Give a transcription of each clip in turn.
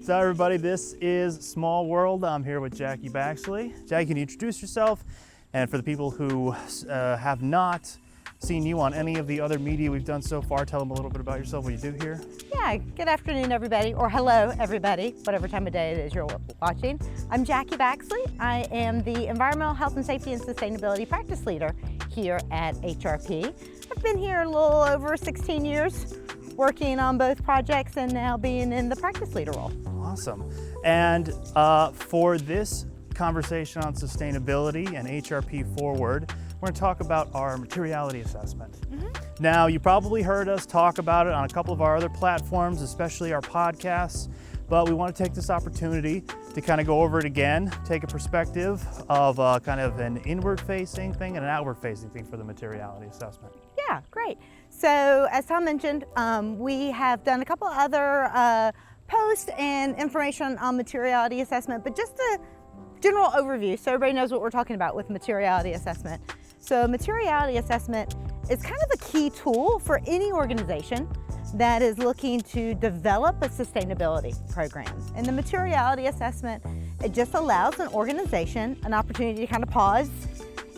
So everybody, this is Small World. I'm here with Jackie Baxley. Jackie, can you introduce yourself? And for the people who have not seen you on any of the other media we've done so far, tell them a little bit about yourself, what you do here. Yeah, good afternoon everybody, or hello everybody, whatever time of day it is you're watching. I'm Jackie Baxley. I am the Environmental Health and Safety and Sustainability Practice Leader here at HRP. I've been here a little over 16 years, working on both projects and now being in the practice leader role. Awesome. And for this conversation on sustainability and HRP Forward, we're going to talk about our materiality assessment. Now, you probably heard us talk about it on a couple of our other platforms, especially our podcasts, but we want to take this opportunity to kind of go over it again, take a perspective of kind of an inward-facing thing and an outward-facing thing for the materiality assessment. Yeah, great. So as Tom mentioned, we have done a couple other posts and information on materiality assessment, but just a general overview so everybody knows what we're talking about with materiality assessment. So materiality assessment is kind of a key tool for any organization that is looking to develop a sustainability program. And the materiality assessment, it just allows an organization an opportunity to kind of pause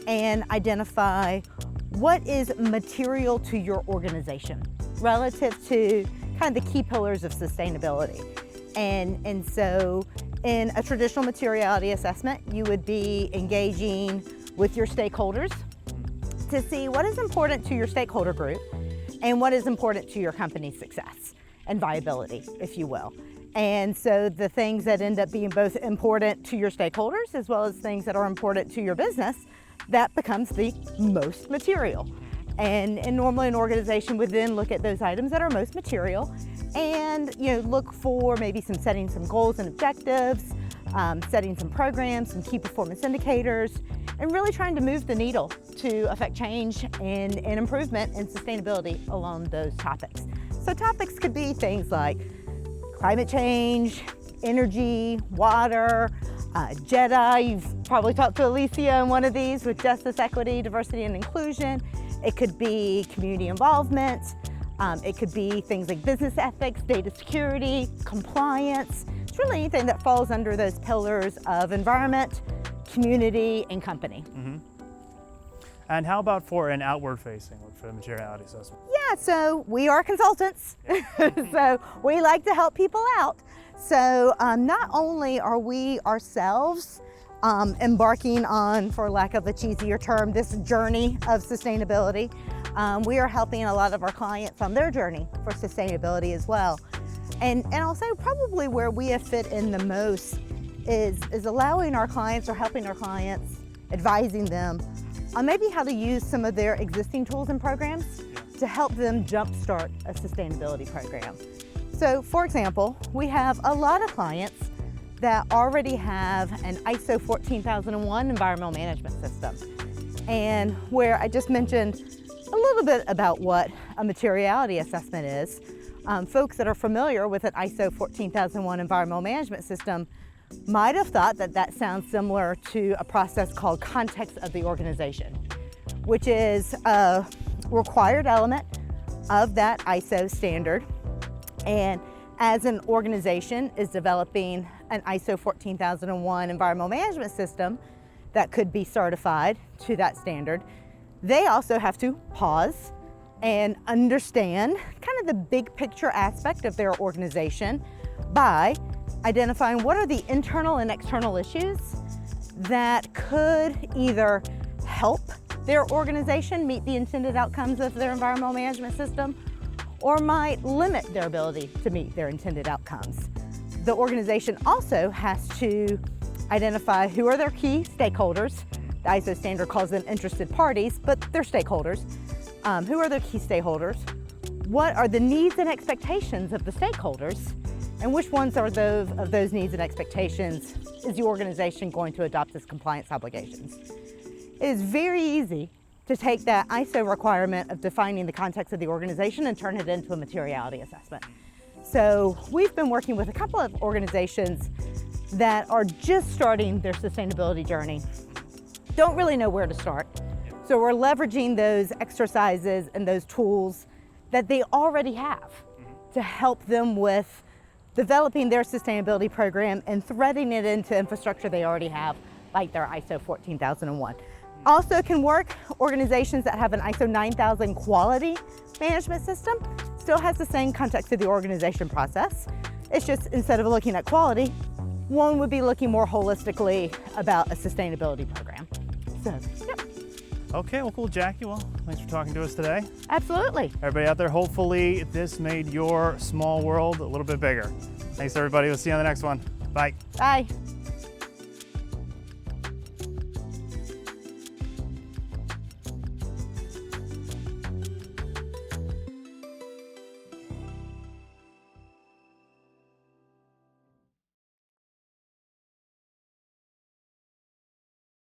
and identify what is material to your organization relative to kind of the key pillars of sustainability. And so in a traditional materiality assessment, you would be engaging with your stakeholders to see what is important to your stakeholder group and what is important to your company's success and viability, if you will. And so the things that end up being both important to your stakeholders as well as things that are important to your business, that becomes the most material. And normally an organization would then look at those items that are most material and look for maybe setting some goals and objectives, setting some programs, some key performance indicators, and really trying to move the needle to affect change and improvement and sustainability along those topics. So topics could be things like climate change, energy, water, JEDI. You've probably talked to Alicia on one of these with justice, equity, diversity, and inclusion. It could be community involvement. It could be things like business ethics, data security, compliance. It's really anything that falls under those pillars of environment, community, and company. And how about for an outward-facing, for the materiality assessment? Yeah, so we are consultants, so we like to help people out. So not only are we ourselves embarking on, for lack of a cheesier term, this journey of sustainability, we are helping a lot of our clients on their journey for sustainability as well. And also probably where we have fit in the most is allowing our clients or helping our clients, advising them on maybe how to use some of their existing tools and programs to help them jumpstart a sustainability program. So for example, we have a lot of clients that already have an ISO 14001 environmental management system. And where I just mentioned a little bit about what a materiality assessment is, folks that are familiar with an ISO 14001 environmental management system might have thought that that sounds similar to a process called context of the organization, which is a required element of that ISO standard. And as an organization is developing an ISO 14001 environmental management system that could be certified to that standard, they also have to pause and understand kind of the big picture aspect of their organization by identifying what are the internal and external issues that could either help their organization meet the intended outcomes of their environmental management system or might limit their ability to meet their intended outcomes. The organization also has to identify who are their key stakeholders. The ISO standard calls them interested parties, but they're stakeholders. Who are their key stakeholders? What are the needs and expectations of the stakeholders? And which ones are those needs and expectations is the organization going to adopt as compliance obligations? It is very easy to take that ISO requirement of defining the context of the organization and turn it into a materiality assessment. So we've been working with a couple of organizations that are just starting their sustainability journey, don't really know where to start. So we're leveraging those exercises and those tools that they already have to help them with developing their sustainability program and threading it into infrastructure they already have, like their ISO 14001. Also can work organizations that have an ISO 9000 quality management system, still has the same context of the organization process. It's just instead of looking at quality, one would be looking more holistically about a sustainability program. So, yep. Okay, well, cool, Jackie. Well, thanks for talking to us today. Absolutely. Everybody out there, hopefully this made your small world a little bit bigger. Thanks, everybody. We'll see you on the next one. Bye. Bye.